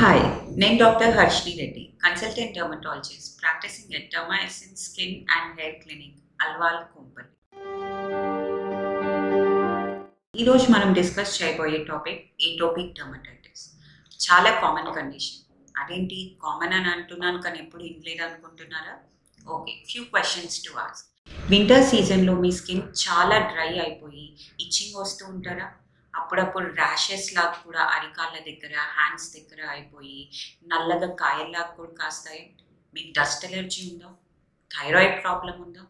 Hi, నేను doctor Harshini Reddy, consultant dermatologist practicing at derma essence skin and hair clinic, Alwal Kompally. ఈరోజు మనం discuss చేయబోయే topic atopic dermatitis. చాలా common condition. అదేంటి కామన్ అని అంటున్నాను కానీ ఎప్పుడు వినలేదు అనుకుంటున్నారా? Okay, few questions to ask. Winter సీజన్లో మీ స్కిన్ చాలా డ్రై అయిపోయి ఇచ్చింగ్ వస్తూ ఉంటారా? అప్పుడప్పుడు ర్యాషెస్ లాగా కూడా అరికాళ్ళ దగ్గర, హ్యాండ్స్ దగ్గర అయిపోయి నల్లగా కాయల్లాగా కూడా కాస్తాయి. మీకు డస్ట్ ఎలర్జీ ఉందా? థైరాయిడ్ ప్రాబ్లం ఉందా?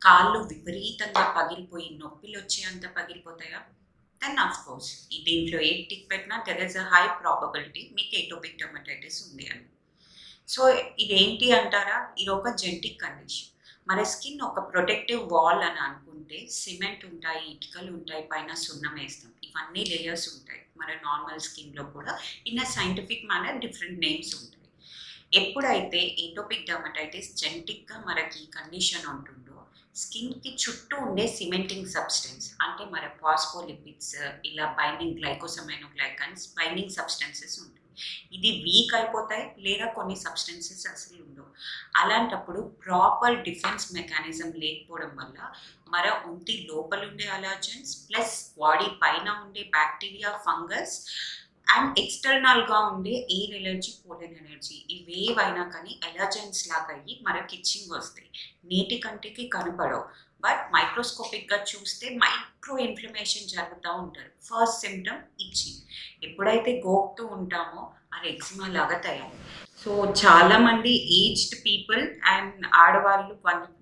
కాళ్ళు విపరీతంగా పగిలిపోయి నొప్పిలు వచ్చేంత పగిలిపోతాయా? దెన్ ఆఫ్ కోర్స్ దీంట్లో ఏ టిక్ పెట్టినా there is a high probability మీకు ఏటోపిక్ డర్మటైటిస్ ఉంది అని. సో ఇదేంటి అంటారా? ఇది ఒక జెనెటిక్ కండిషన్. మన స్కిన్ ఒక ప్రొటెక్టివ్ వాల్ అని అనుకుంటే సిమెంట్ ఉంటాయి, ఇటుకలు ఉంటాయి, పైన సున్నం వేస్తాం, ఇవన్నీ లేయర్స్ ఉంటాయి. మన నార్మల్ స్కిన్లో కూడా in a scientific manner different names ఉంటాయి. ఎప్పుడైతే ఏటోపిక్ డర్మటైటిస్ జెనెటిక్గా మనకి కండిషన్ ఉంటుందో స్కిన్కి చుట్టూ ఉండే సిమెంటింగ్ సబ్స్టెన్స్ అంటే మన ఫాస్ఫోలిపిడ్స్, ఇలా బైండింగ్ గ్లైకోసమైనోగ్లైకాన్స్ బైండింగ్ సబ్స్టెన్సెస్ ఉంటాయి. ఇది వీక్ అయిపోతాయి లేదా కొన్ని సబ్స్టెన్సెస్ అసలు ఉండవు. అలాంటప్పుడు ప్రాపర్ డిఫెన్స్ మెకానిజం లేకపోవడం వల్ల మన ఒంటి లోపల ఉండే అలర్జెన్స్ ప్లస్ బాడీ పైన ఉండే బ్యాక్టీరియా, ఫంగస్ అండ్ ఎక్స్టర్నల్గా ఉండే ఎయిర్ ఎలర్జీ, పోలెన్ ఎలర్జీ ఇవేవైనా కానీ ఎలర్జెన్స్ లాగా అయ్యి మనకి ఇచ్చింగ్ వస్తాయి. నీటి కంటికి కనపడవు, బట్ మైక్రోస్కోపిక్గా చూస్తే మైక్రో ఇన్ఫ్లమేషన్ జరుగుతూ ఉంటారు. First symptom itching. ఎప్పుడైతే గోకుతూ ఉంటామో అది ఎగ్జిమా లాగా తయారు. సో చాలామంది ఏజ్డ్ పీపుల్ అండ్ ఆడవాళ్ళు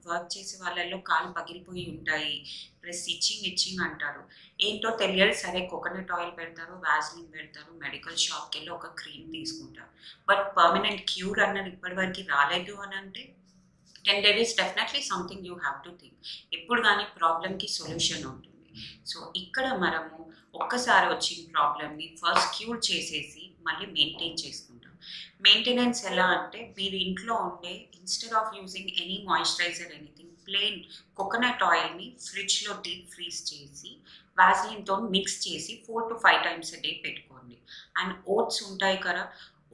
వర్క్ చేసే వాళ్ళల్లో కాళ్ళు పగిలిపోయి ఉంటాయి, ప్లస్ ఇచ్చింగ్ అంటారు. ఏంటో తెలియదు, సరే కోకోనట్ ఆయిల్ పెడతారు, వాజ్లిన్ పెడతారు, మెడికల్ షాప్కి వెళ్ళి ఒక క్రీమ్ తీసుకుంటారు. బట్ పర్మనెంట్ క్యూర్ అన్నది ఇప్పటివరకు రాలేదు అని అంటే then there is definitely something you have to think. ఎప్పుడు కానీ ప్రాబ్లమ్కి సొల్యూషన్ ఉంటుంది. సో ఇక్కడ మనము ఒక్కసారి వచ్చిన ప్రాబ్లమ్ని ఫస్ట్ క్యూర్ చేసేసి మళ్ళీ మెయింటైన్ చేసుకుంటాం. మెయింటెనెన్స్ ఎలా అంటే మీరు ఇంట్లో ఉండే instead of using any moisturiser anything plain coconut ఆయిల్ని ఫ్రిడ్జ్లో డీప్ ఫ్రీజ్ చేసి వాజ్లిన్తో మిక్స్ చేసి 4 to 5 times a day పెట్టుకోండి. అండ్ ఓట్స్ ఉంటాయి కదా,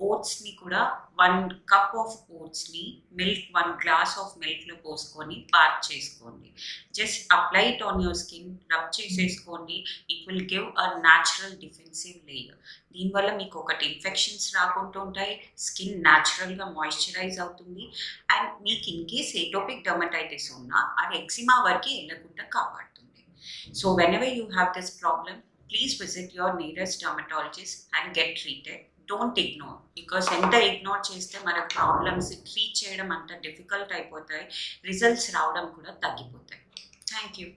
ఓట్స్ని కూడా 1 cup ఆఫ్ ఓట్స్ని మిల్క్ 1 glass ఆఫ్ మిల్క్లో పోసుకొని బాత్ చేసుకోండి. Just apply it on your skin, rub చేసేసుకోండి. It will give a natural defensive layer. దీనివల్ల మీకు ఒకటి ఇన్ఫెక్షన్స్ రాకుండా ఉంటాయి, స్కిన్ న్యాచురల్గా మాయిశ్చరైజ్ అవుతుంది, అండ్ మీకు ఇన్ కేస్ ఏటోపిక్ డర్మటైటిస్ ఉన్నా అది ఎగ్జిమా వరకు వెళ్ళకుండా కాపాడుతుంది. So whenever you have this problem, please visit your nearest dermatologist and get treated. Don't ignore, because ఎంత ఇగ్నోర్ చేస్తే మన ప్రాబ్లమ్స్ ట్రీట్ చేయడం అంత డిఫికల్ట్ అయిపోతాయి, రిజల్ట్స్ రావడం కూడా తగ్గిపోతాయి. Thank you.